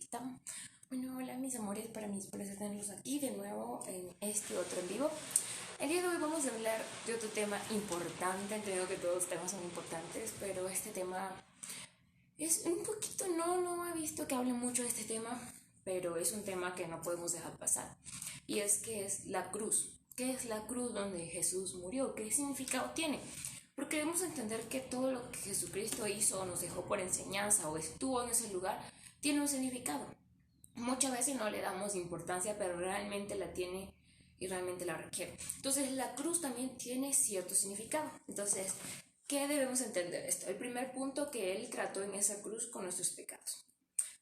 están? Bueno, hola mis amores, para mí es un placer tenerlos aquí de nuevo en este otro en vivo. El día de hoy vamos a hablar de otro tema importante. Entiendo que todos los temas son importantes, pero este tema es un poquito, no he visto que hable mucho de este tema, pero es un tema que no podemos dejar pasar. Y es que es la cruz. ¿Qué es la cruz donde Jesús murió? ¿Qué significado tiene? Porque debemos entender que todo lo que Jesucristo hizo o nos dejó por enseñanza o estuvo en ese lugar tiene un significado. Muchas veces no le damos importancia, pero realmente la tiene y realmente la requiere. Entonces la cruz también tiene cierto significado. Entonces, ¿qué debemos entender esto? El primer punto, que Él trató en esa cruz con nuestros pecados.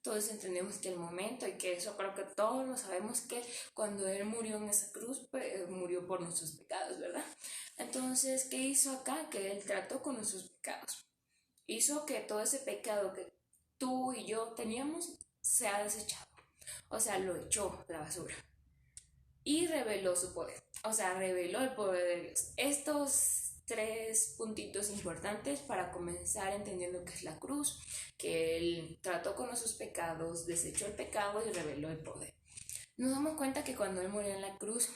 Todos entendemos que el momento, y que eso creo que todos lo sabemos, que cuando Él murió en esa cruz, pues, murió por nuestros pecados, ¿verdad? Entonces, ¿qué hizo acá? Que Él trató con nuestros pecados. Hizo que todo ese pecado que tú y yo teníamos sea desechado. O sea, lo echó a la basura. Y reveló su poder. O sea, reveló el poder de Dios. Estos tres puntitos importantes para comenzar entendiendo qué es la cruz, que Él trató con nuestros pecados, desechó el pecado y reveló el poder. Nos damos cuenta que cuando Él murió en la cruz,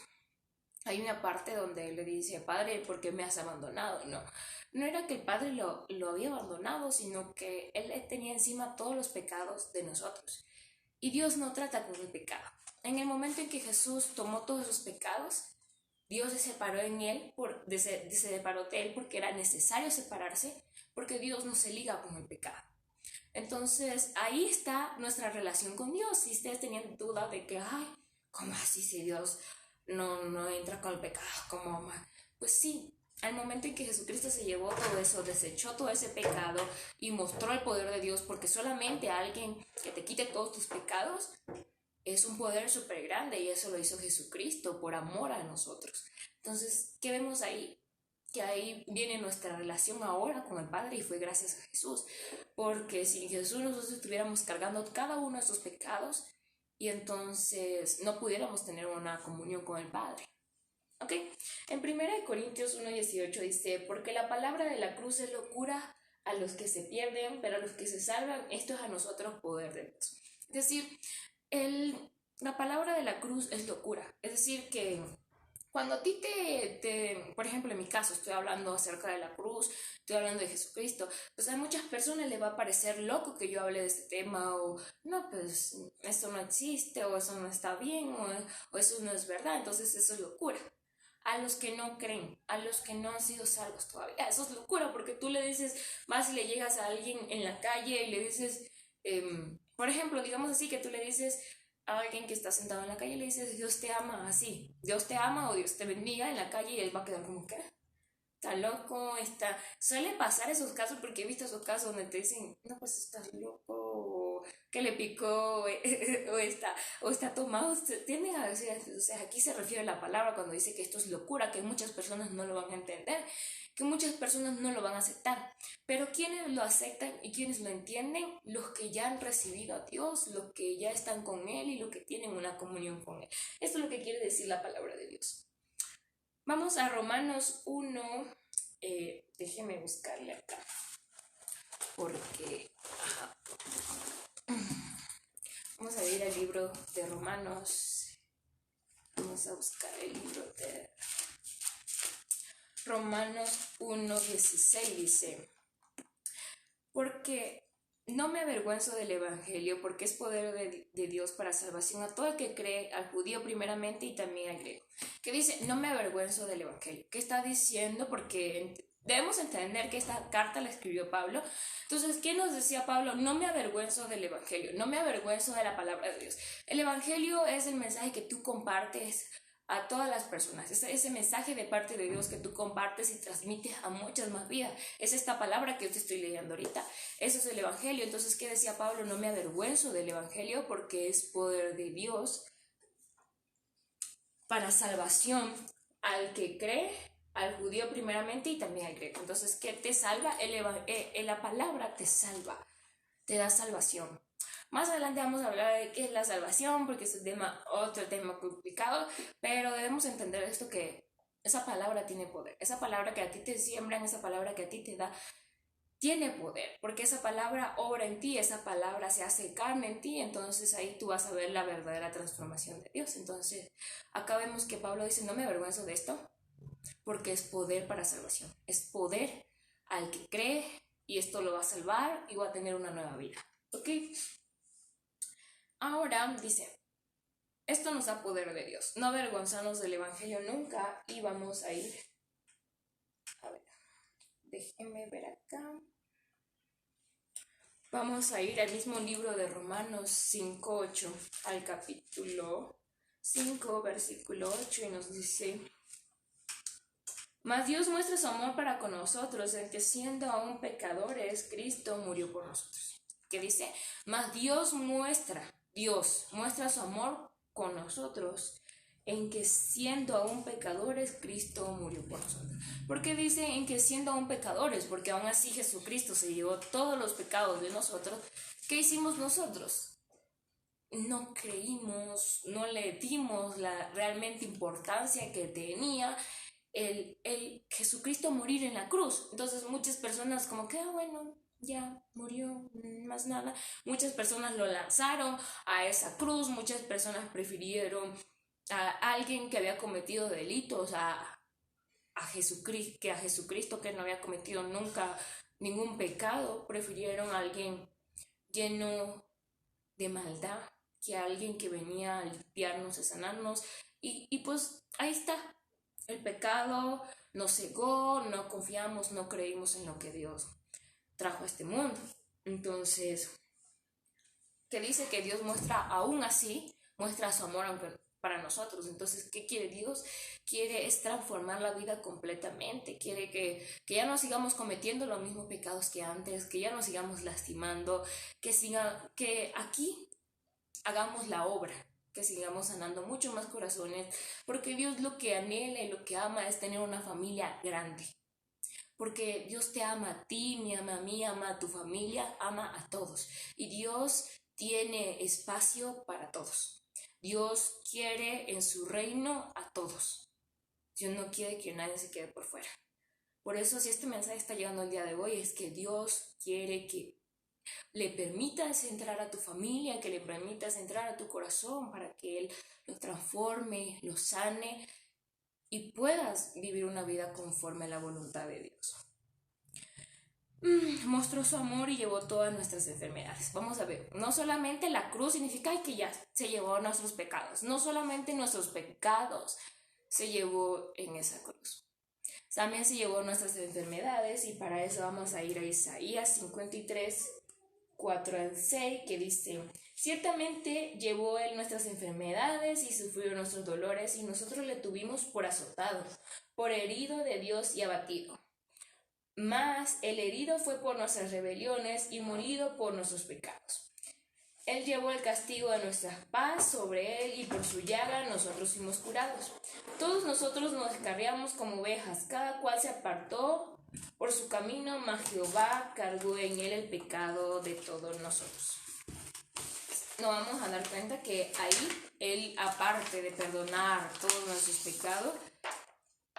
hay una parte donde Él le dice: Padre, ¿por qué me has abandonado? No era que el Padre lo había abandonado, sino que Él tenía encima todos los pecados de nosotros. Y Dios no trata con el pecado. En el momento en que Jesús tomó todos esos pecados, Dios se separó se separó de Él porque era necesario separarse, porque Dios no se liga con el pecado. Entonces, ahí está nuestra relación con Dios. Si ustedes tenían duda de que, ay, ¿cómo así si Dios no entra con el pecado? Pues sí, al momento en que Jesucristo se llevó todo eso, desechó todo ese pecado y mostró el poder de Dios, porque solamente alguien que te quite todos tus pecados es un poder súper grande, y eso lo hizo Jesucristo por amor a nosotros. Entonces, ¿qué vemos ahí? Que ahí viene nuestra relación ahora con el Padre, y fue gracias a Jesús. Porque sin Jesús nosotros estuviéramos cargando cada uno de estos pecados, y entonces no pudiéramos tener una comunión con el Padre. ¿Ok? En 1 Corintios 1:18 dice: porque la palabra de la cruz es locura a los que se pierden, pero a los que se salvan, esto es a nosotros poder de Dios. Es decir, la palabra de la cruz es locura. Es decir, que cuando a ti por ejemplo, en mi caso, estoy hablando acerca de la cruz, estoy hablando de Jesucristo, pues a muchas personas les va a parecer loco que yo hable de este tema, o no, pues esto no existe, o eso no está bien, o eso no es verdad, entonces eso es locura. A los que no creen, a los que no han sido salvos todavía, eso es locura, porque tú le dices, vas y le llegas a alguien en la calle y le dices, por ejemplo, digamos así, que tú le dices a alguien que está sentado en la calle, le dices: Dios te ama, así, Dios te ama o Dios te bendiga, en la calle, y él va a quedar como: ¿qué? Está loco, está... Suele pasar esos casos, porque he visto esos casos donde te dicen: no, pues estás loco, o que le picó, o está tomado. Tienden a decir, o sea, aquí se refiere a la palabra cuando dice que esto es locura, que muchas personas no lo van a entender, que muchas personas no lo van a aceptar. Pero ¿quiénes lo aceptan y quiénes lo entienden? Los que ya han recibido a Dios, los que ya están con Él y los que tienen una comunión con Él. Esto es lo que quiere decir la palabra de Dios. Vamos a Romanos 1, déjeme buscarle acá, porque vamos a ir al libro de Romanos. Vamos a buscar el libro de Romanos 1:16, dice: porque no me avergüenzo del Evangelio, porque es poder de Dios para salvación a todo el que cree, al judío primeramente y también al griego. ¿Qué dice? No me avergüenzo del Evangelio. ¿Qué está diciendo? Porque debemos entender que esta carta la escribió Pablo. Entonces, ¿qué nos decía Pablo? No me avergüenzo del Evangelio, no me avergüenzo de la palabra de Dios. El Evangelio es el mensaje que tú compartes a todas las personas, ese mensaje de parte de Dios que tú compartes y transmites a muchas más vidas. Es esta palabra que yo te estoy leyendo ahorita. Eso es el Evangelio. Entonces, ¿qué decía Pablo? No me avergüenzo del Evangelio, porque es poder de Dios para salvación al que cree, al judío primeramente y también al griego. Entonces, ¿qué te salva? La palabra te salva, te da salvación. Más adelante vamos a hablar de qué es la salvación, porque es otro tema complicado, pero debemos entender esto, que esa palabra tiene poder. Esa palabra que a ti te siembran, esa palabra que a ti te da tiene poder, porque esa palabra obra en ti, esa palabra se hace carne en ti, entonces ahí tú vas a ver la verdadera transformación de Dios. Entonces, acá vemos que Pablo dice, no me avergüenzo de esto, porque es poder para salvación, es poder al que cree y esto lo va a salvar y va a tener una nueva vida. ¿Ok? Ahora dice, esto nos da poder de Dios, no avergonzarnos del Evangelio nunca y vamos a ir, a ver, déjenme ver acá. Vamos a ir al mismo libro de Romanos 5:8, al capítulo 5, versículo 8, y nos dice, mas Dios muestra su amor para con nosotros, en que siendo aún pecadores, Cristo murió por nosotros. ¿Qué dice? Mas Dios muestra su amor con nosotros, en que siendo aún pecadores, Cristo murió por nosotros. ¿Por qué dice en que siendo aún pecadores? Porque aún así Jesucristo se llevó todos los pecados de nosotros. ¿Qué hicimos nosotros? No creímos, no le dimos la realmente importancia que tenía el Jesucristo morir en la cruz. Entonces muchas personas como que, bueno, ya murió, más nada. Muchas personas lo lanzaron a esa cruz, muchas personas prefirieron a alguien que había cometido delitos a Jesucristo que no había cometido nunca ningún pecado, prefirieron a alguien lleno de maldad que a alguien que venía a limpiarnos, a sanarnos, y pues ahí está, el pecado nos cegó, no confiamos, no creímos en lo que Dios trajo a este mundo. Entonces, que dice que Dios muestra aún así, muestra su amor para nosotros. Entonces, ¿qué quiere Dios? Quiere es transformar la vida completamente, quiere que ya no sigamos cometiendo los mismos pecados que antes, que ya no sigamos lastimando, que aquí hagamos la obra, que sigamos sanando mucho más corazones, porque Dios lo que anhela y lo que ama es tener una familia grande. Porque Dios te ama a ti, me ama a mí, ama a tu familia, ama a todos. Y Dios tiene espacio para todos. Dios quiere en su reino a todos. Dios no quiere que nadie se quede por fuera. Por eso, si este mensaje está llegando el día de hoy, es que Dios quiere que le permitas entrar a tu familia, que le permitas entrar a tu corazón para que Él lo transforme, lo sane y puedas vivir una vida conforme a la voluntad de Dios. Mostró su amor y llevó todas nuestras enfermedades. Vamos a ver, no solamente la cruz significa que ya se llevó nuestros pecados, no solamente nuestros pecados se llevó en esa cruz, también se llevó nuestras enfermedades, y para eso vamos a ir a Isaías 53, 4 al 6, que dice, ciertamente llevó Él nuestras enfermedades y sufrió nuestros dolores, y nosotros le tuvimos por azotado, por herido de Dios y abatido. Mas el herido fue por nuestras rebeliones y molido por nuestros pecados. Él llevó el castigo de nuestra paz sobre Él, y por su llaga nosotros fuimos curados. Todos nosotros nos descarriamos como ovejas, cada cual se apartó por su camino, mas Jehová cargó en Él el pecado de todos nosotros. Nos vamos a dar cuenta que ahí Él, aparte de perdonar todos nuestros pecados,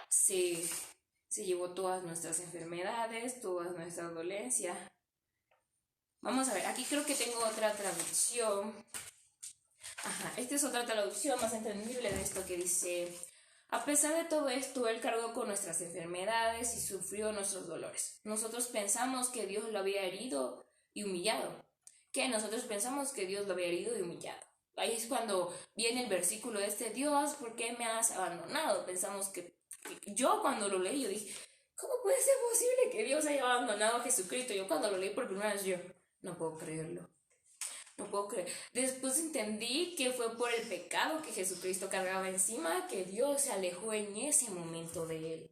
se llevó todas nuestras enfermedades, todas nuestras dolencias. Vamos a ver, aquí creo que tengo otra traducción. Esta es otra traducción más entendible de esto, que dice, a pesar de todo esto, Él cargó con nuestras enfermedades y sufrió nuestros dolores. Nosotros pensamos que Dios lo había herido y humillado. Nosotros pensamos que Dios lo había herido y humillado. Ahí es cuando viene el versículo Dios, ¿por qué me has abandonado? Pensamos que yo cuando lo leí, yo dije, ¿cómo puede ser posible que Dios haya abandonado a Jesucristo? Yo cuando lo leí por primera vez, yo no puedo creerlo. No puedo creer. Después entendí que fue por el pecado que Jesucristo cargaba encima que Dios se alejó en ese momento de Él.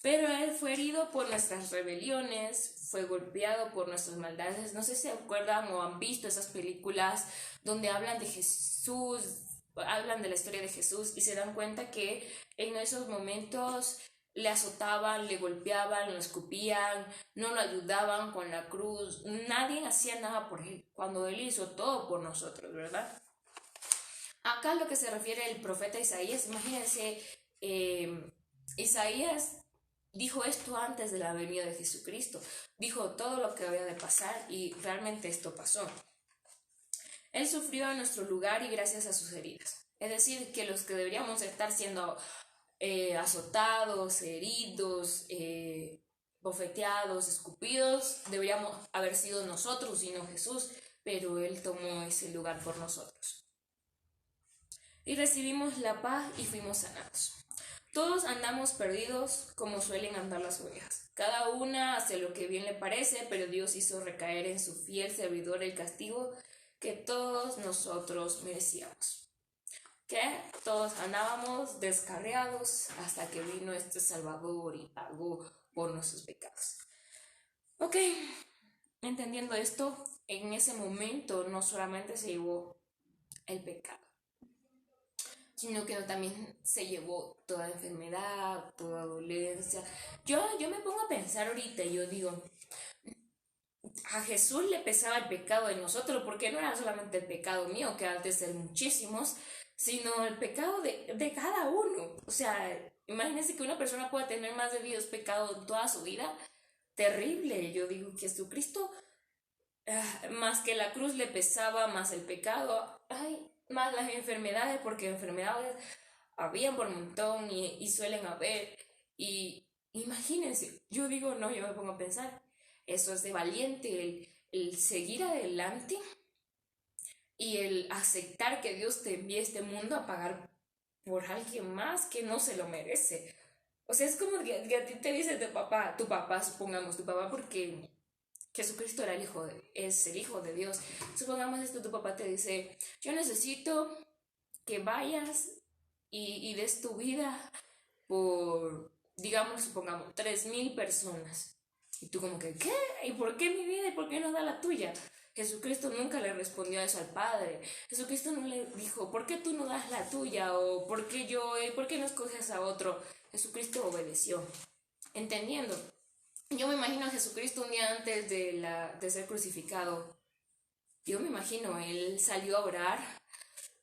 Pero Él fue herido por nuestras rebeliones, fue golpeado por nuestras maldades. No sé si se acuerdan o han visto esas películas donde hablan de Jesús, hablan de la historia de Jesús, y se dan cuenta que en esos momentos le azotaban, le golpeaban, lo escupían, no lo ayudaban con la cruz, nadie hacía nada por Él, cuando Él hizo todo por nosotros, ¿verdad? Acá lo que se refiere el profeta Isaías, imagínense, Isaías dijo esto antes de la venida de Jesucristo. Dijo todo lo que había de pasar y realmente esto pasó. Él sufrió en nuestro lugar y gracias a sus heridas. Es decir, que los que deberíamos estar siendo azotados, heridos, bofeteados, escupidos, deberíamos haber sido nosotros y no Jesús, pero Él tomó ese lugar por nosotros. Y recibimos la paz y fuimos sanados. Todos andamos perdidos como suelen andar las ovejas. Cada una hace lo que bien le parece, pero Dios hizo recaer en su fiel servidor el castigo que todos nosotros merecíamos. Que todos andábamos descarriados hasta que vino este Salvador y pagó por nuestros pecados. Ok, entendiendo esto, en ese momento no solamente se llevó el pecado, sino que también se llevó toda enfermedad, toda dolencia. Yo me pongo a pensar ahorita y yo digo, a Jesús le pesaba el pecado de nosotros, porque no era solamente el pecado mío, que antes de ser muchísimos, sino el pecado de cada uno. O sea, imagínense que una persona pueda tener más de 10 pecados en toda su vida. Terrible. Yo digo que Jesucristo, más que la cruz le pesaba, más el pecado, ay, más las enfermedades, porque enfermedades habían por montón y suelen haber. Y imagínense, yo digo, no, yo me pongo a pensar, eso es de valiente, el seguir adelante y el aceptar que Dios te envíe a este mundo a pagar por alguien más que no se lo merece. O sea, es como que a ti te dice tu papá, supongamos, tu papá porque Jesucristo era es el hijo de Dios. Supongamos esto, tu papá te dice, yo necesito que vayas y des tu vida por, digamos, supongamos, 3,000 personas. Y tú como que, ¿qué? ¿Y por qué mi vida? ¿Y por qué no da la tuya? Jesucristo nunca le respondió eso al Padre. Jesucristo no le dijo, ¿por qué tú no das la tuya? O ¿por qué yo? ¿Por qué no escoges a otro? Jesucristo obedeció, entendiendo. Yo me imagino a Jesucristo un día antes de ser crucificado. Yo me imagino, él salió a orar.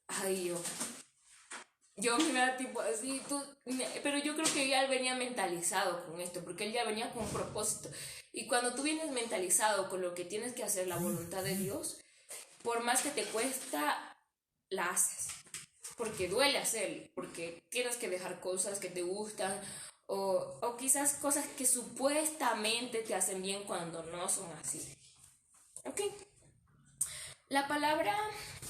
Ay, yo me da tipo así, pero yo creo que ya él venía mentalizado con esto, porque él ya venía con un propósito. Y cuando tú vienes mentalizado con lo que tienes que hacer, la voluntad de Dios, por más que te cuesta, la haces. Porque duele hacerlo, porque tienes que dejar cosas que te gustan, o quizás cosas que supuestamente te hacen bien cuando no son así. ¿Ok? La palabra,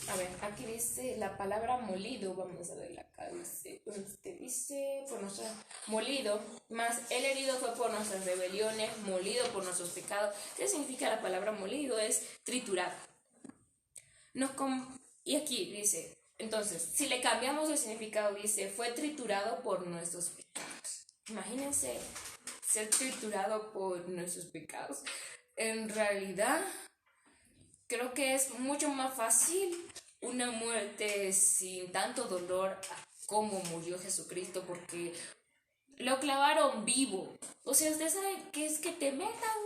a ver, aquí dice la palabra molido, vamos a ver acá, dice, por nuestro molido, más el herido fue por nuestras rebeliones, molido por nuestros pecados. ¿Qué significa la palabra molido? Es triturado. Y aquí dice, entonces, si le cambiamos el significado, dice, fue triturado por nuestros pecados. Imagínense ser triturado por nuestros pecados. En realidad, creo que es mucho más fácil una muerte sin tanto dolor como murió Jesucristo, porque lo clavaron vivo. O sea, usted sabe que es que te metan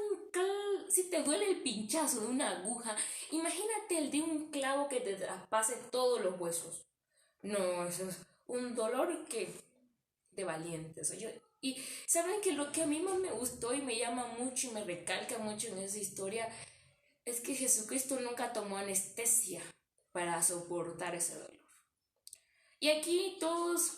si te duele el pinchazo de una aguja, imagínate el de un clavo que te traspase todos los huesos. No, eso es un dolor que de valientes. Y saben que lo que a mí más me gustó y me llama mucho y me recalca mucho en esa historia es que Jesucristo nunca tomó anestesia para soportar ese dolor. Y aquí todos,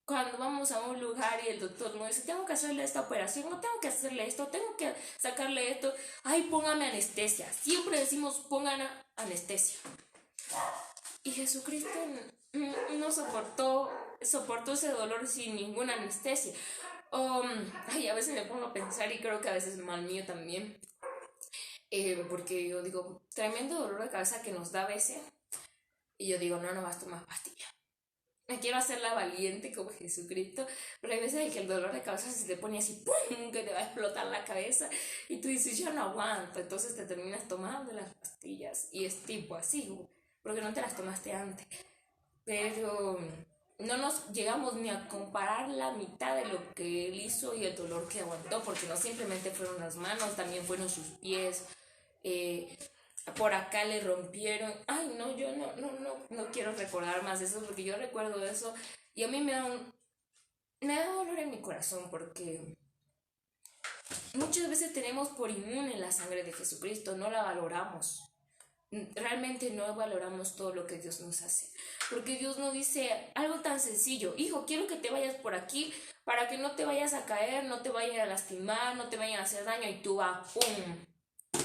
cuando vamos a un lugar y el doctor nos dice, tengo que hacerle esta operación, no tengo que hacerle esto, tengo que sacarle esto, ay, póngame anestesia. Siempre decimos, pongan anestesia. Y Jesucristo no soportó ese dolor sin ninguna anestesia. Ay, a veces me pongo a pensar y creo que a veces mal mío también. Porque yo digo, tremendo dolor de cabeza que nos da a veces. Y yo digo, no vas a tomar pastilla. Me quiero hacer la valiente como Jesucristo, pero hay veces en que el dolor de cabeza se te pone así, ¡pum!, que te va a explotar la cabeza y tú dices, yo no aguanto, entonces te terminas tomando las pastillas y es tipo así, porque no te las tomaste antes. Pero no nos llegamos ni a comparar la mitad de lo que él hizo y el dolor que aguantó, porque no simplemente fueron las manos, también fueron sus pies, por acá le rompieron. Ay, no, yo no quiero recordar más de eso, porque yo recuerdo eso y a mí me da dolor en mi corazón, porque muchas veces tenemos por inmune la sangre de Jesucristo, no la valoramos. Realmente no valoramos todo lo que Dios nos hace. Porque Dios nos dice algo tan sencillo: hijo, quiero que te vayas por aquí para que no te vayas a caer, no te vayan a lastimar, no te vayan a hacer daño, y tú vas, ¡pum!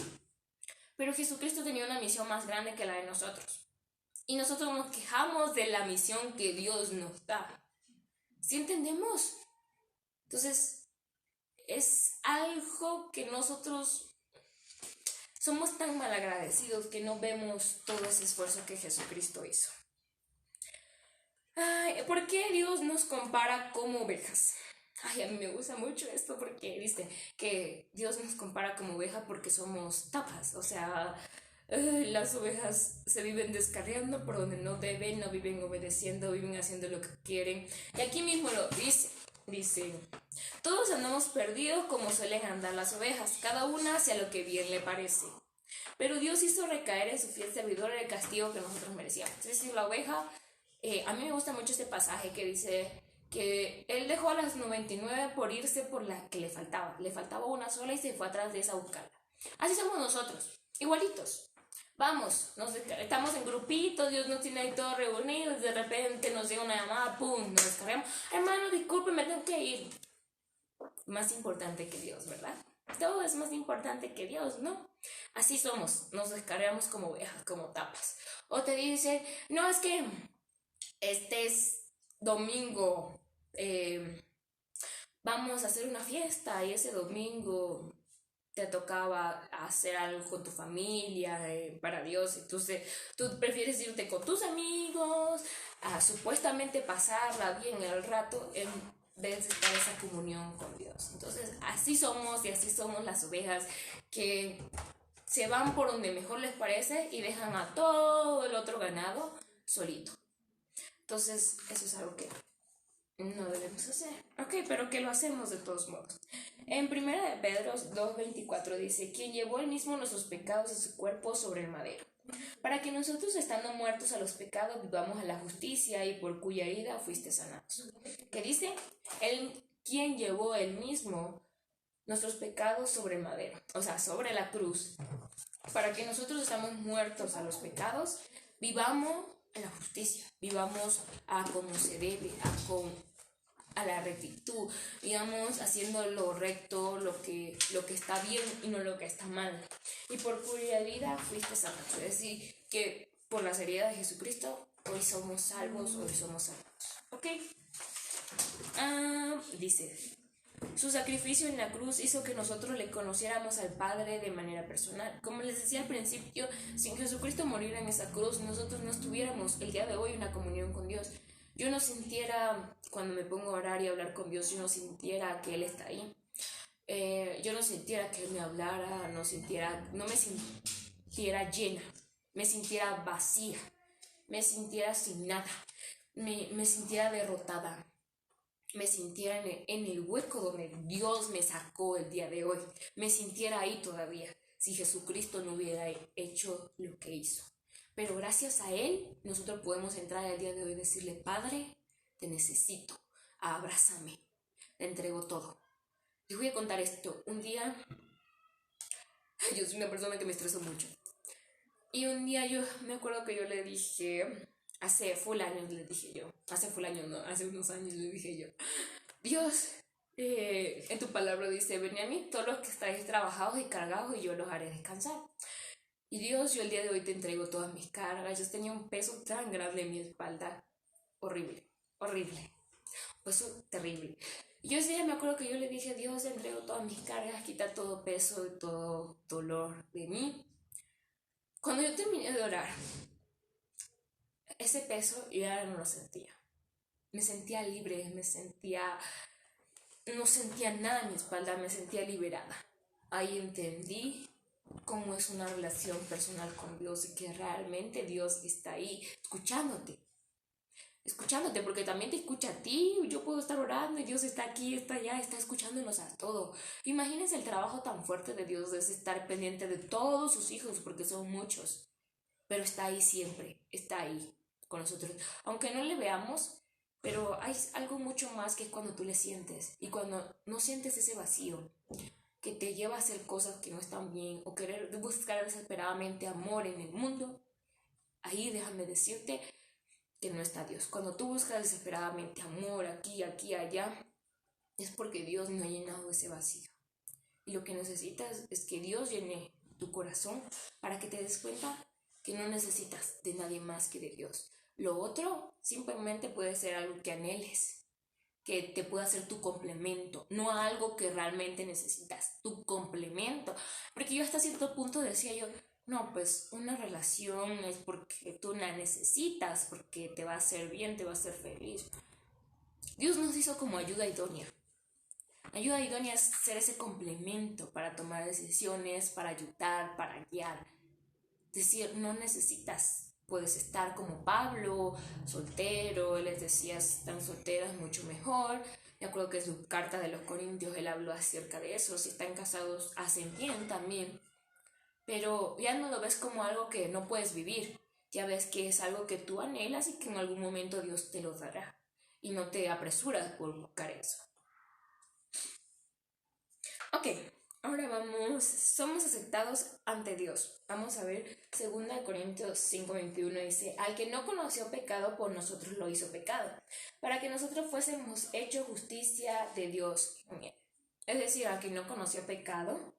Pero Jesucristo tenía una misión más grande que la de nosotros. Y nosotros nos quejamos de la misión que Dios nos da. ¿Sí entendemos? Entonces, es algo que nosotros somos tan malagradecidos que no vemos todo ese esfuerzo que Jesucristo hizo. Ay, ¿por qué Dios nos compara como ovejas? Ay, a mí me gusta mucho esto porque dice que Dios nos compara como oveja porque somos tapas. O sea, las ovejas se viven descarriando por donde no deben, no viven obedeciendo, viven haciendo lo que quieren. Y aquí mismo lo dice, todos andamos perdidos como suelen andar las ovejas, cada una hacia lo que bien le parece. Pero Dios hizo recaer en su fiel servidor el castigo que nosotros merecíamos. Es decir, la oveja, a mí me gusta mucho este pasaje que dice que él dejó a las 99 por irse por la que le faltaba. Le faltaba una sola y se fue atrás de esa a buscarla. Así somos nosotros, igualitos. Vamos, estamos en grupitos, Dios nos tiene ahí todos reunidos, de repente nos llega una llamada, ¡pum!, nos descargamos. Hermano, disculpe, me tengo que ir. Más importante que Dios, ¿verdad? Todo es más importante que Dios, ¿no? Así somos, nos descargamos como ovejas, como tapas. O te dicen, no, es que este es domingo, vamos a hacer una fiesta, y ese domingo te tocaba hacer algo con tu familia, para Dios, entonces tú prefieres irte con tus amigos a supuestamente pasarla bien el rato en vez de estar esa comunión con Dios. Entonces así somos, y así somos las ovejas que se van por donde mejor les parece y dejan a todo el otro ganado solito. Entonces eso es algo que no debemos hacer. Ok, pero que lo hacemos de todos modos. En 1 Pedro 2:24 dice: quien llevó él mismo nuestros pecados en su cuerpo sobre el madero, para que nosotros, estando muertos a los pecados, vivamos a la justicia, y por cuya herida fuiste sanados. ¿Qué dice? Él, quien llevó él mismo nuestros pecados sobre el madero, o sea, sobre la cruz, para que nosotros, estamos muertos a los pecados, vivamos en la justicia, vivamos a como se debe, a la rectitud, digamos, haciendo lo recto, lo que está bien y no lo que está mal. Y por cuya herida fuiste sanados. Es decir, que por las heridas de Jesucristo hoy somos salvos, hoy somos sanados. ¿Ok? Dice, su sacrificio en la cruz hizo que nosotros le conociéramos al Padre de manera personal. Como les decía al principio, sin Jesucristo morir en esa cruz, nosotros no estuviéramos el día de hoy en una comunión con Dios. Yo no sintiera, cuando me pongo a orar y a hablar con Dios, yo no sintiera que Él está ahí. Yo no sintiera que Él me hablara, no me sintiera llena, me sintiera vacía, me sintiera sin nada, me sintiera derrotada, me sintiera en el hueco donde Dios me sacó el día de hoy, me sintiera ahí todavía, si Jesucristo no hubiera hecho lo que hizo. Pero gracias a Él, nosotros podemos entrar el día de hoy y decirle: Padre, te necesito, abrázame, te entrego todo. Les voy a contar esto. Un día, yo soy una persona que me estreso mucho. Y un día yo me acuerdo que yo le dije, hace full años hace unos años le dije yo: Dios, en tu palabra dice: ven a mí, todos los que estáis trabajados y cargados, y yo los haré descansar. Y Dios, yo el día de hoy te entrego todas mis cargas. Yo tenía un peso tan grande en mi espalda, horrible, horrible, peso terrible. Y yo ese día me acuerdo que yo le dije: Dios, te entrego todas mis cargas, quita todo peso y todo dolor de mí. Cuando yo terminé de orar, ese peso yo ya no lo sentía. Me sentía libre, no sentía nada en mi espalda, me sentía liberada. Ahí entendí cómo es una relación personal con Dios, y que realmente Dios está ahí escuchándote, porque también te escucha a ti. Yo puedo estar orando y Dios está aquí, está allá, está escuchándonos a todo. Imagínense el trabajo tan fuerte de Dios, de estar pendiente de todos sus hijos, porque son muchos, pero está ahí siempre, está ahí con nosotros, aunque no le veamos. Pero hay algo mucho más, que es cuando tú le sientes, y cuando no sientes ese vacío, que te lleva a hacer cosas que no están bien o querer buscar desesperadamente amor en el mundo, ahí déjame decirte que no está Dios. Cuando tú buscas desesperadamente amor aquí, aquí, allá, es porque Dios no ha llenado ese vacío. Y lo que necesitas es que Dios llene tu corazón para que te des cuenta que no necesitas de nadie más que de Dios. Lo otro simplemente puede ser algo que anheles, que te pueda ser tu complemento, no algo que realmente necesitas, tu complemento. Porque yo hasta cierto punto decía yo, no, pues una relación es porque tú la necesitas, porque te va a hacer bien, te va a hacer feliz. Dios nos hizo como ayuda idónea. Ayuda idónea es ser ese complemento para tomar decisiones, para ayudar, para guiar. Es decir, no necesitas, puedes estar como Pablo, soltero, él les decía, si están solteras, mucho mejor. Me acuerdo que en su carta de los Corintios él habló acerca de eso, si están casados, hacen bien también. Pero ya no lo ves como algo que no puedes vivir, ya ves que es algo que tú anhelas y que en algún momento Dios te lo dará. Y no te apresuras por buscar eso. Ok, ahora vamos, somos aceptados ante Dios. Vamos a ver, 2 Corintios 5:21 dice, al que no conoció pecado, por nosotros lo hizo pecado, para que nosotros fuésemos hechos justicia de Dios en él. Es decir, al que no conoció pecado,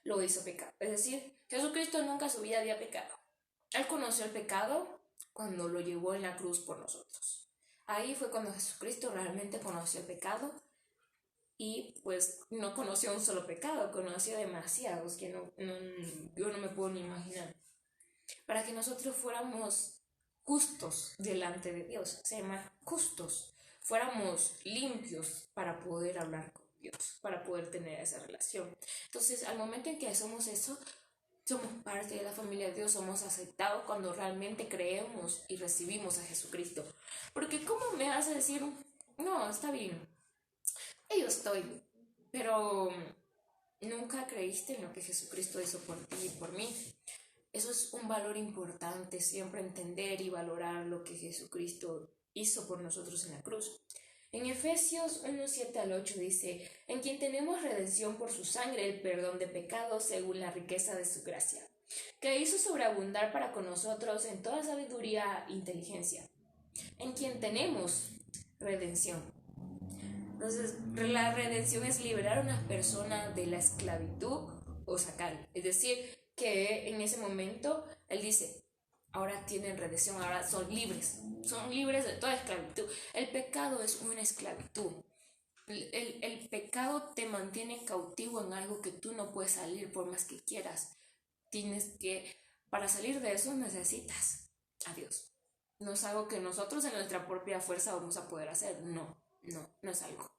lo hizo pecado. Es decir, Jesucristo nunca en su vida había pecado. Él conoció el pecado cuando lo llevó en la cruz por nosotros. Ahí fue cuando Jesucristo realmente conoció el pecado y pues no conoció un solo pecado, conoció demasiados que yo no me puedo ni imaginar. Para que nosotros fuéramos justos delante de Dios, se llama justos, fuéramos limpios para poder hablar con Dios, para poder tener esa relación. Entonces, al momento en que hacemos eso, somos parte de la familia de Dios, somos aceptados cuando realmente creemos y recibimos a Jesucristo. Porque ¿cómo me hace decir, no, está bien, yo estoy, pero nunca creíste en lo que Jesucristo hizo por ti y por mí? Eso es un valor importante, siempre entender y valorar lo que Jesucristo hizo por nosotros en la cruz. En Efesios 1:7-8 dice, en quien tenemos redención por su sangre, el perdón de pecados según la riqueza de su gracia, que hizo sobreabundar para con nosotros en toda sabiduría e inteligencia. En quien tenemos redención. Entonces, la redención es liberar a una persona de la esclavitud o sacar. Es decir, que en ese momento Él dice, ahora tienen redención, ahora son libres de toda esclavitud. El pecado es una esclavitud. El pecado te mantiene cautivo en algo que tú no puedes salir por más que quieras. Para salir de eso necesitas a Dios. No es algo que nosotros en nuestra propia fuerza vamos a poder hacer. No es algo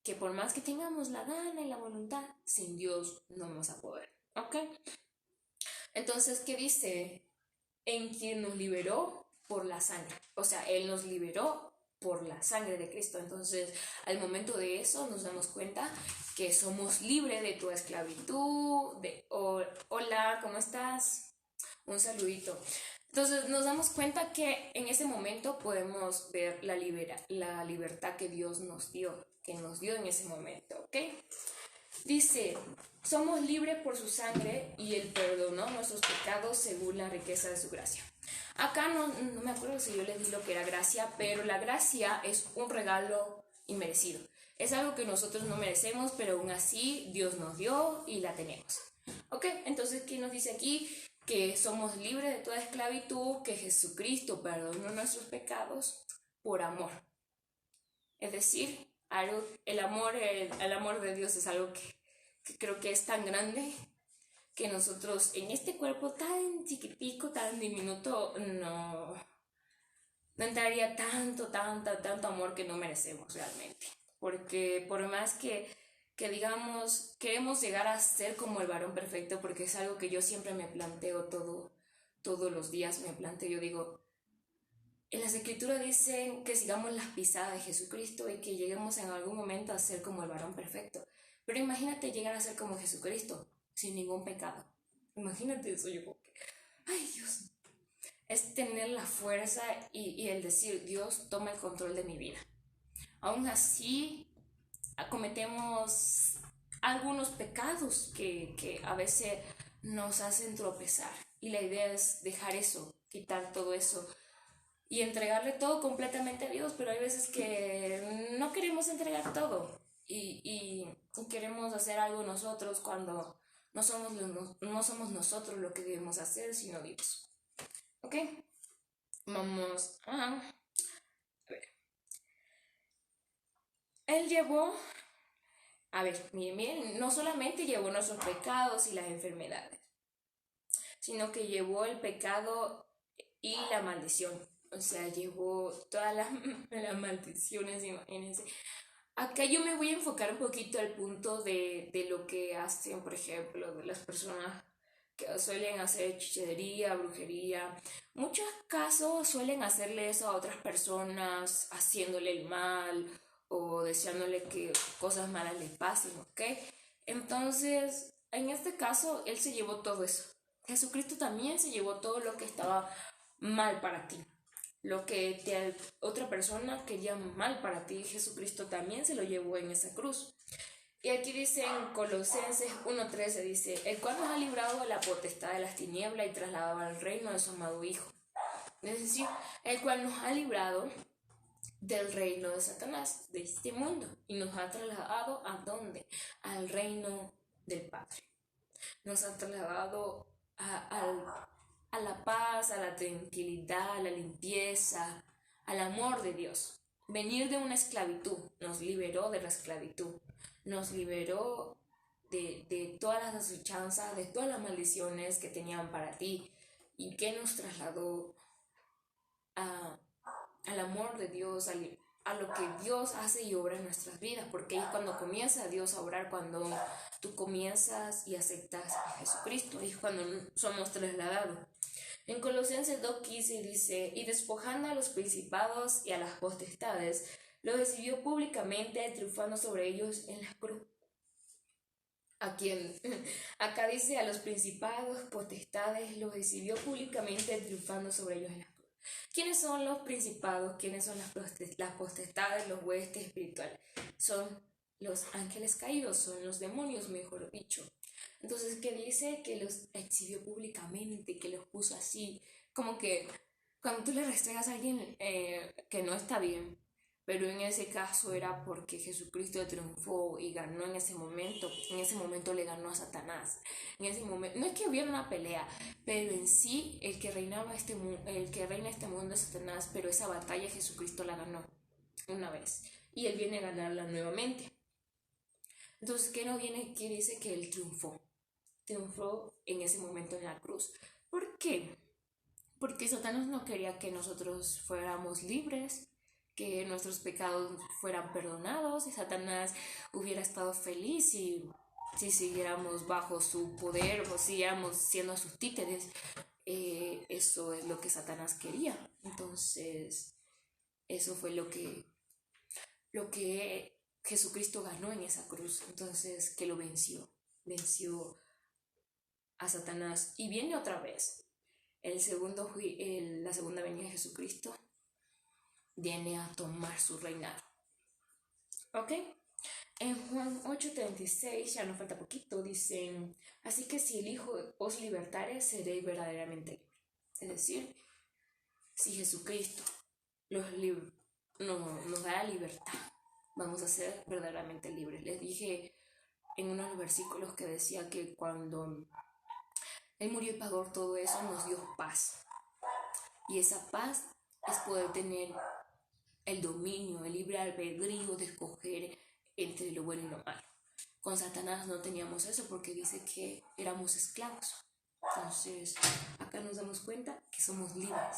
que por más que tengamos la gana y la voluntad, sin Dios no vamos a poder. ¿Ok? Entonces, ¿qué dice? En quien nos liberó por la sangre. O sea, Él nos liberó por la sangre de Cristo. Entonces, al momento de eso, nos damos cuenta que somos libres de tu esclavitud, hola, ¿cómo estás? Un saludito. Entonces nos damos cuenta que en ese momento podemos ver la libertad que Dios nos dio en ese momento, ¿ok? Dice, somos libres por su sangre y Él perdonó nuestros pecados según la riqueza de su gracia. Acá no me acuerdo si yo les di lo que era gracia, pero la gracia es un regalo inmerecido. Es algo que nosotros no merecemos, pero aún así Dios nos dio y la tenemos. ¿Ok? Entonces, ¿qué nos dice aquí? Que somos libres de toda esclavitud, que Jesucristo perdonó nuestros pecados por amor. Es decir, el amor de Dios es algo que creo que es tan grande que nosotros en este cuerpo tan chiquitico, tan diminuto, no entraría tanto amor que no merecemos realmente. Porque por más que digamos, queremos llegar a ser como el varón perfecto, porque es algo que yo siempre me planteo todos los días, me planteo, yo digo, en las escrituras dicen que sigamos las pisadas de Jesucristo y que lleguemos en algún momento a ser como el varón perfecto. Pero imagínate llegar a ser como Jesucristo, sin ningún pecado. Imagínate eso, yo como que, ay Dios, es tener la fuerza y el decir, Dios toma el control de mi vida. Aún así, cometemos algunos pecados que a veces nos hacen tropezar. Y la idea es dejar eso, quitar todo eso y entregarle todo completamente a Dios, pero hay veces que no queremos entregar todo y queremos hacer algo nosotros cuando no somos nosotros lo que debemos hacer, sino Dios. ¿Ok? Vamos a ver. Él llevó, a ver, miren, no solamente llevó nuestros pecados y las enfermedades, sino que llevó el pecado y la maldición. O sea, llevó todas las maldiciones, imagínense. Acá yo me voy a enfocar un poquito al punto de lo que hacen, por ejemplo, de las personas que suelen hacer hechicería, brujería. Muchos casos suelen hacerle eso a otras personas, haciéndole el mal o deseándole que cosas malas le pasen, ¿ok? Entonces, en este caso, él se llevó todo eso. Jesucristo también se llevó todo lo que estaba mal para ti. Lo que otra persona quería mal para ti, Jesucristo también se lo llevó en esa cruz. Y aquí dice en Colosenses 1:13, dice, el cual nos ha librado de la potestad de las tinieblas y trasladado al reino de su amado Hijo. Es decir, el cual nos ha librado del reino de Satanás, de este mundo, y nos ha trasladado ¿a dónde? Al reino del Padre. Nos ha trasladado a la paz, a la tranquilidad, a la limpieza, al amor de Dios. Venir de una esclavitud nos liberó de la esclavitud, nos liberó de todas las asechanzas, de todas las maldiciones que tenían para ti y que nos trasladó a, al amor de Dios, a lo que Dios hace y obra en nuestras vidas, porque es cuando comienza Dios a obrar, cuando tú comienzas y aceptas a Jesucristo, es cuando somos trasladados. En Colosenses 2:15 dice, y despojando a los principados y a las potestades, los recibió públicamente, triunfando sobre ellos en la cruz. ¿A quién? Acá dice, a los principados, potestades, los recibió públicamente, triunfando sobre ellos en la cruz. ¿Quiénes son los principados? ¿Quiénes son las potestades, los huestes espirituales? Son los ángeles caídos, son los demonios, mejor dicho. Entonces, ¿qué dice? Que los exhibió públicamente, que los puso así, como que cuando tú le restregas a alguien que no está bien, pero en ese caso era porque Jesucristo triunfó y ganó en ese momento le ganó a Satanás, en ese momento, no es que hubiera una pelea, pero en sí el que reinaba el que reina este mundo es Satanás, pero esa batalla Jesucristo la ganó una vez y él viene a ganarla nuevamente. Entonces, ¿qué no viene? Que dice que él triunfó en ese momento en la cruz. ¿Por qué? Porque Satanás no quería que nosotros fuéramos libres, que nuestros pecados fueran perdonados y Satanás hubiera estado feliz si siguiéramos bajo su poder o siguiéramos siendo sus títeres. Eso es lo que Satanás quería. Entonces, eso fue lo que Jesucristo ganó en esa cruz. Entonces, que lo venció a Satanás y viene otra vez. La segunda venida de Jesucristo viene a tomar su reinado. ¿Ok? En Juan 8:36, ya nos falta poquito, dicen, así que si el Hijo os libertare, seréis verdaderamente libres. Es decir, si Jesucristo nos da la libertad, vamos a ser verdaderamente libres. Les dije en unos versículos que decía que cuando Él murió y pagó todo eso, nos dio paz. Y esa paz es poder tener el dominio, el libre albedrío de escoger entre lo bueno y lo malo. Con Satanás no teníamos eso porque dice que éramos esclavos. Entonces, acá nos damos cuenta que somos libres.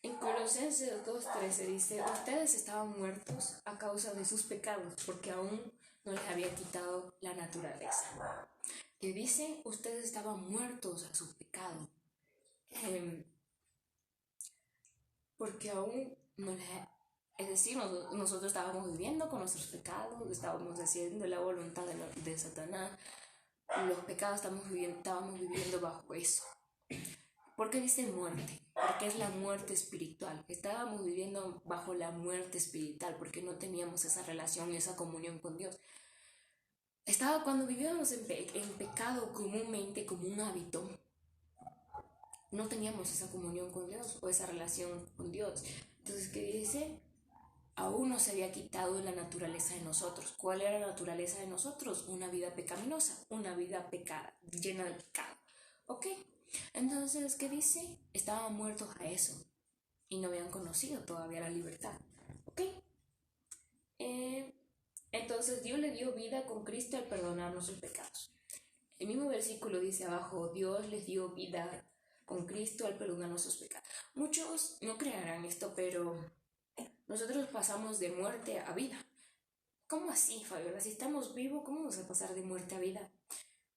En Colosenses 2:13 dice, ustedes estaban muertos a causa de sus pecados, porque aún no les había quitado la naturaleza. Que dice, ustedes estaban muertos a su pecado. Porque aún no les... Es decir, nosotros estábamos viviendo con nuestros pecados, estábamos haciendo la voluntad de Satanás. Los pecados estábamos viviendo bajo eso. ¿Por qué dice muerte? Porque es la muerte espiritual. Estábamos viviendo bajo la muerte espiritual porque no teníamos esa relación y esa comunión con Dios. Cuando vivíamos en pecado comúnmente como un hábito, no teníamos esa comunión con Dios o esa relación con Dios. Entonces, ¿qué dice? Aún no se había quitado la naturaleza de nosotros. ¿Cuál era la naturaleza de nosotros? Una vida pecaminosa, una vida pecada, llena de pecado. ¿Ok? Entonces, ¿qué dice? Estaban muertos a eso y no habían conocido todavía la libertad. ¿Ok? Eh, entonces Dios le dio vida con Cristo al perdonarnos sus pecados. El mismo versículo dice abajo, Dios les dio vida con Cristo al perdonarnos sus pecados. Muchos no creerán esto, pero nosotros pasamos de muerte a vida. ¿Cómo así, Fabiola? Si estamos vivos, ¿cómo vamos a pasar de muerte a vida?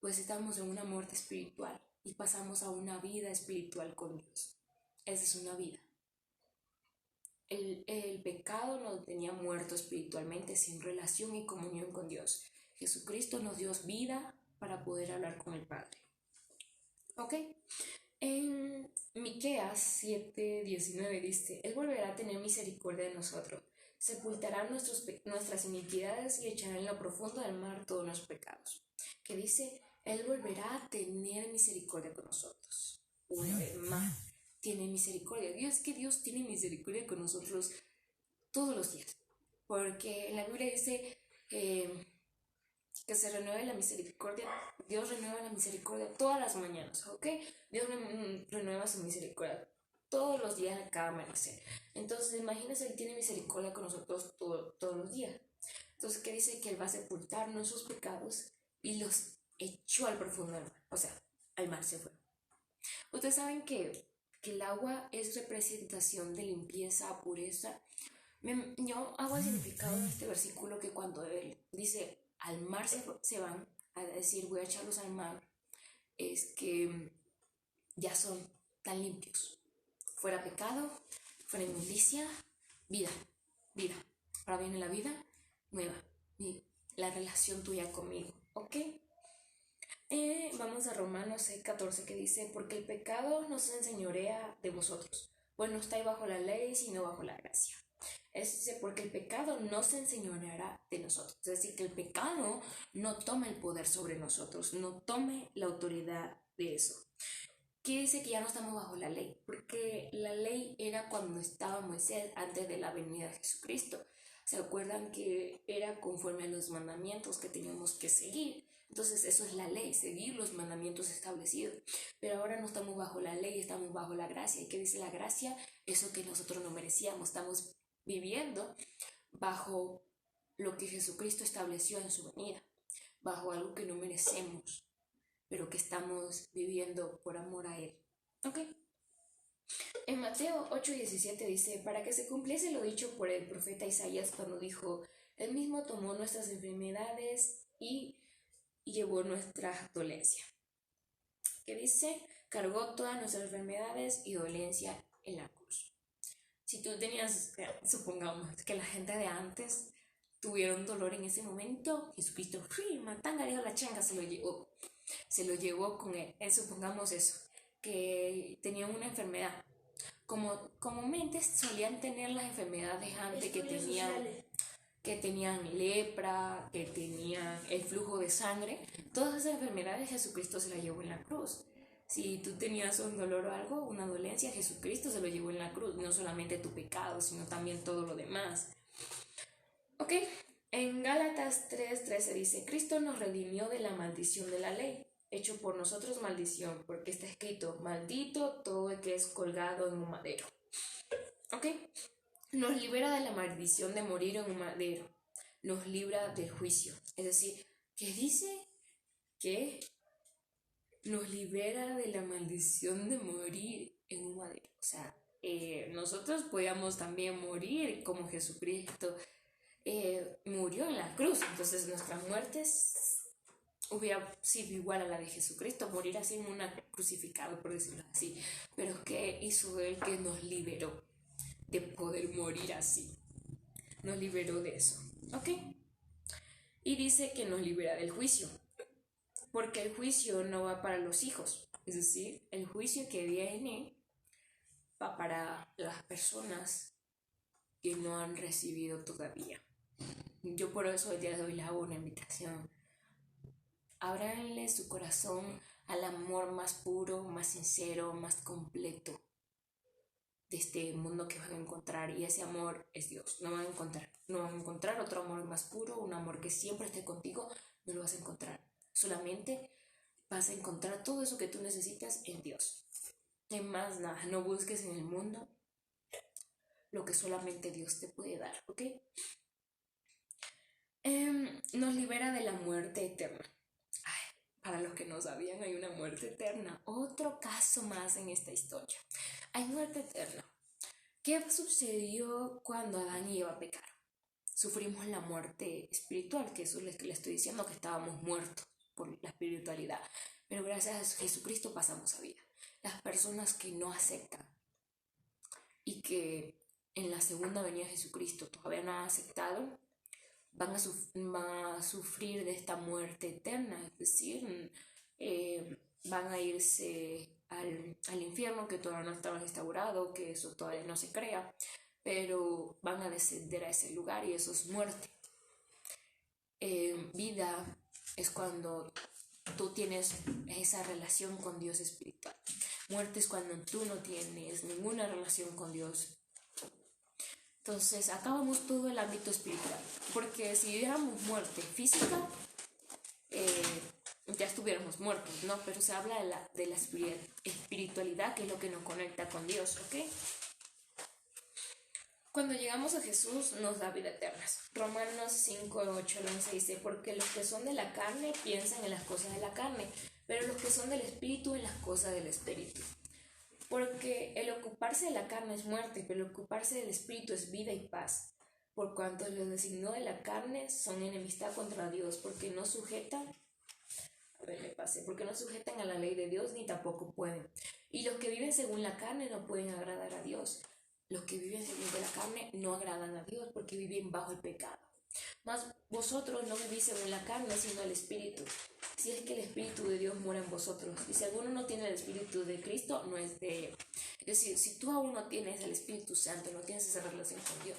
Pues estamos en una muerte espiritual y pasamos a una vida espiritual con Dios. Esa es una vida. El pecado nos tenía muerto espiritualmente, sin relación y comunión con Dios. Jesucristo nos dio vida para poder hablar con el Padre. ¿Ok? En Miqueas 7:19 dice, Él volverá a tener misericordia de nosotros, sepultará nuestras iniquidades y echará en lo profundo del mar todos nuestros pecados. Que dice, Él volverá a tener misericordia con nosotros. Una vez más, tiene misericordia. Dios tiene misericordia con nosotros todos los días. Porque en la Biblia dice que se renueve la misericordia. Dios renueva la misericordia todas las mañanas, ¿ok? Dios renueva su misericordia todos los días a cada amanecer. Entonces, imagínense, Él tiene misericordia con nosotros todos los días. Entonces, ¿qué dice? Que Él va a sepultar nuestros pecados y los echó al profundo del mar. O sea, al mar se fue. Ustedes saben que el agua es representación de limpieza, pureza. Yo hago el significado de este versículo que cuando Él dice al mar se van, a decir voy a echarlos al mar, es que ya son tan limpios. Fuera pecado, fuera inmundicia, vida, vida. Ahora viene la vida nueva, la relación tuya conmigo, ¿ok? Vamos a Romanos 6:14 que dice, porque el pecado no se enseñorea de vosotros, pues no estáis bajo la ley, sino bajo la gracia. Es decir, porque el pecado no se enseñoreará de nosotros. Es decir, que el pecado no tome el poder sobre nosotros, no tome la autoridad de eso. ¿Qué dice que ya no estamos bajo la ley? Porque la ley era cuando estaba Moisés antes de la venida de Jesucristo. ¿Se acuerdan que era conforme a los mandamientos que teníamos que seguir? Entonces eso es la ley, seguir los mandamientos establecidos. Pero ahora no estamos bajo la ley, estamos bajo la gracia. ¿Y qué dice la gracia? Eso que nosotros no merecíamos. Estamos viviendo bajo lo que Jesucristo estableció en su venida, bajo algo que no merecemos, pero que estamos viviendo por amor a Él. ¿Ok? En Mateo 8:17 dice, para que se cumpliese lo dicho por el profeta Isaías cuando dijo, Él mismo tomó nuestras enfermedades y llevó nuestra dolencia. Que dice, cargó todas nuestras enfermedades y dolencia en la cruz. Si tú tenías, supongamos que la gente de antes tuvieron dolor en ese momento, Jesucristo, matanga, dijo la changa, se lo llevó con él. Supongamos eso, que tenían una enfermedad. Como comúnmente solían tener las enfermedades antes que tenían lepra, que tenían el flujo de sangre, todas esas enfermedades Jesucristo se las llevó en la cruz. Si tú tenías un dolor o algo, una dolencia, Jesucristo se lo llevó en la cruz, no solamente tu pecado, sino también todo lo demás. Ok, en Gálatas 3:13 dice, Cristo nos redimió de la maldición de la ley, hecho por nosotros maldición, porque está escrito, maldito todo el que es colgado en un madero. Ok, nos libera de la maldición de morir en un madero, nos libra del juicio. Es decir, ¿qué dice? Que nos libera de la maldición de morir en un madero. O sea, nosotros podíamos también morir como Jesucristo murió en la cruz. Entonces nuestras muertes hubiera sido igual a la de Jesucristo, morir así en una crucificado, por decirlo así. Pero ¿qué hizo Él? Que nos liberó de poder morir así. Nos liberó de eso. ¿Ok? Y dice que nos libera del juicio. Porque el juicio no va para los hijos. Es decir, el juicio que viene va para las personas que no han recibido todavía. Yo por eso el día de hoy les hago una invitación ábranle su corazón al amor más puro, más sincero, más completo de este mundo que van a encontrar, y ese amor es Dios. No van a encontrar otro amor más puro, un amor que siempre esté contigo, no lo vas a encontrar. Solamente vas a encontrar todo eso que tú necesitas en Dios. En más nada, no busques en el mundo lo que solamente Dios te puede dar, ¿ok? Nos libera de la muerte eterna. Ay, para los que no sabían, hay una muerte eterna. Otro caso más en esta historia. Hay muerte eterna. ¿Qué sucedió cuando Adán y Eva pecaron? Sufrimos la muerte espiritual, que eso es lo que le estoy diciendo, que estábamos muertos por la espiritualidad. Pero gracias a Jesucristo pasamos a vida. Las personas que no aceptan y que en la segunda venida de Jesucristo todavía no han aceptado, van a sufrir de esta muerte eterna, es decir, van a irse al infierno, que todavía no estaba instaurado, que eso todavía no se crea, pero van a descender a ese lugar y eso es muerte. Vida es cuando tú tienes esa relación con Dios espiritual. Muerte es cuando tú no tienes ninguna relación con Dios. Entonces acabamos todo el ámbito espiritual, porque si viviéramos muerte física, ya estuviéramos muertos, ¿no? Pero se habla de la espiritualidad, que es lo que nos conecta con Dios, ¿ok? Cuando llegamos a Jesús nos da vida eterna. Romanos 5, 8 al 11 dice, porque los que son de la carne piensan en las cosas de la carne, pero los que son del espíritu en las cosas del espíritu. Porque el ocuparse de la carne es muerte, pero el ocuparse del espíritu es vida y paz. Por cuanto los designó de la carne son enemistad contra Dios, porque no sujetan a la ley de Dios, ni tampoco pueden. Y los que viven según la carne no pueden agradar a Dios. Los que viven según la carne no agradan a Dios, porque viven bajo el pecado. Mas vosotros no vivís según la carne, sino el Espíritu. Si es que el Espíritu de Dios mora en vosotros. Y si alguno no tiene el Espíritu de Cristo, no es de él. Es decir, si tú aún no tienes el Espíritu Santo, no tienes esa relación con Dios,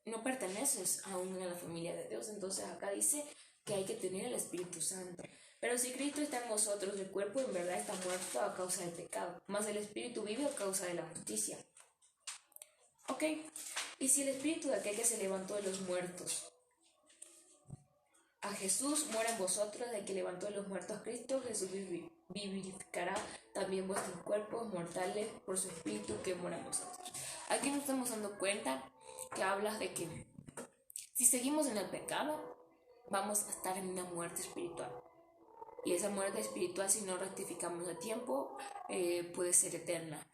no perteneces aún a la familia de Dios. Entonces acá dice que hay que tener el Espíritu Santo. Pero si Cristo está en vosotros, el cuerpo en verdad está muerto a causa del pecado, mas el Espíritu vive a causa de la justicia. ¿Ok? Y si el Espíritu de aquel que se levantó de los muertos a Jesús mora en vosotros, de que levantó de los muertos a Cristo, Jesús vivificará también vuestros cuerpos mortales por su Espíritu que mora en vosotros. Aquí nos estamos dando cuenta que hablas de que si seguimos en el pecado, vamos a estar en una muerte espiritual. Y esa muerte espiritual, si no rectificamos a tiempo, puede ser eterna.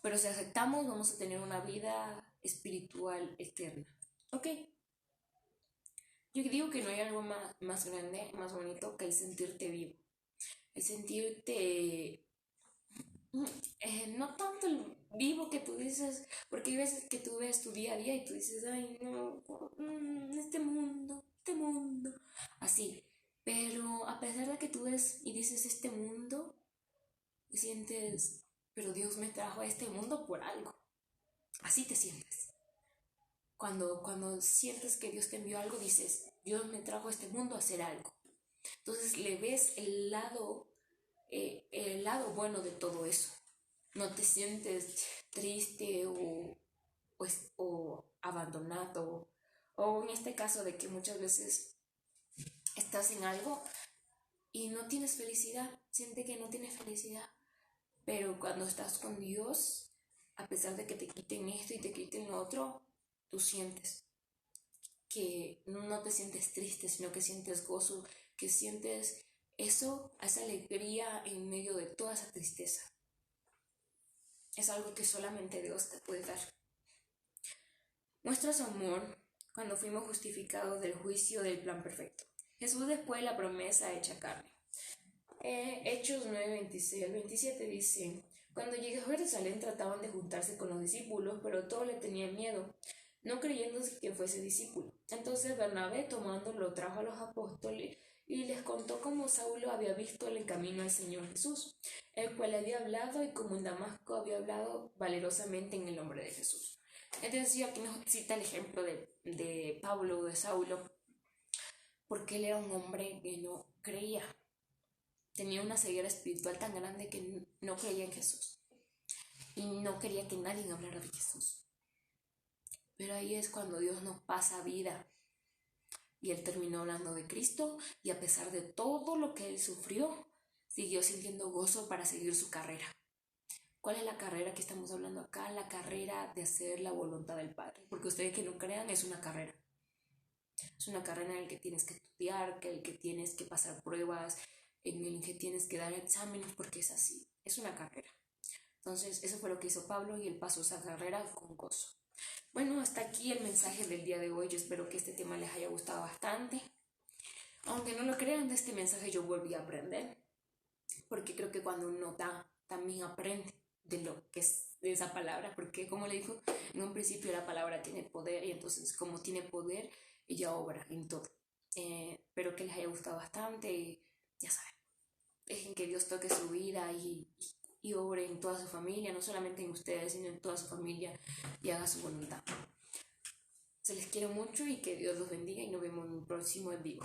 Pero si aceptamos, vamos a tener una vida espiritual eterna. ¿Ok? Yo digo que no hay algo más grande, más bonito que el sentirte vivo. El sentirte, no tanto el vivo que tú dices, porque hay veces que tú ves tu día a día y tú dices, ay no, este mundo, así. Pero a pesar de que tú ves y dices este mundo, sientes, pero Dios me trajo a este mundo por algo. Así te sientes. Cuando sientes que Dios te envió algo, dices, Dios me trajo a este mundo a hacer algo. Entonces le ves el lado bueno de todo eso. No te sientes triste o abandonado, o en este caso de que muchas veces estás en algo y no tienes felicidad, siente que no tienes felicidad, pero cuando estás con Dios, a pesar de que te quiten esto y te quiten lo otro, tú sientes que no te sientes triste, sino que sientes gozo, que sientes esa alegría en medio de toda esa tristeza. Es algo que solamente Dios te puede dar. Muestra su amor cuando fuimos justificados del juicio del plan perfecto. Jesús después de la promesa hecha carne. Hechos 9, 26 al 27 dice, cuando llegué a Jerusalén trataban de juntarse con los discípulos, pero todos le tenían miedo, no creyendo que fuese discípulo. Entonces Bernabé, tomándolo, trajo a los apóstoles y les contó cómo Saulo había visto en el camino al Señor Jesús, el cual le había hablado y como en Damasco había hablado valerosamente en el nombre de Jesús. Entonces yo aquí nos cita el ejemplo de Pablo, de Saulo, porque él era un hombre que no creía, tenía una ceguera espiritual tan grande que no creía en Jesús y no quería que nadie hablara de Jesús. Pero ahí es cuando Dios nos pasa vida y él terminó hablando de Cristo y a pesar de todo lo que él sufrió, siguió sintiendo gozo para seguir su carrera. ¿Cuál es la carrera que estamos hablando acá? La carrera de hacer la voluntad del Padre. Porque ustedes que no crean, es una carrera. Es una carrera en la que tienes que estudiar, en la que tienes que pasar pruebas, en el que tienes que dar exámenes, porque es así. Es una carrera. Entonces, eso fue lo que hizo Pablo y él pasó esa carrera con gozo. Bueno, hasta aquí el mensaje del día de hoy. Yo espero que este tema les haya gustado bastante. Aunque no lo crean, de este mensaje yo volví a aprender. Porque creo que cuando uno da, también aprende de lo que es de esa palabra, porque como le dijo, en un principio la palabra tiene poder y entonces como tiene poder, ella obra en todo. Espero que les haya gustado bastante y ya saben, dejen que Dios toque su vida y obre en toda su familia, no solamente en ustedes, sino en toda su familia y haga su voluntad. Se les quiere mucho y que Dios los bendiga y nos vemos en un próximo en vivo.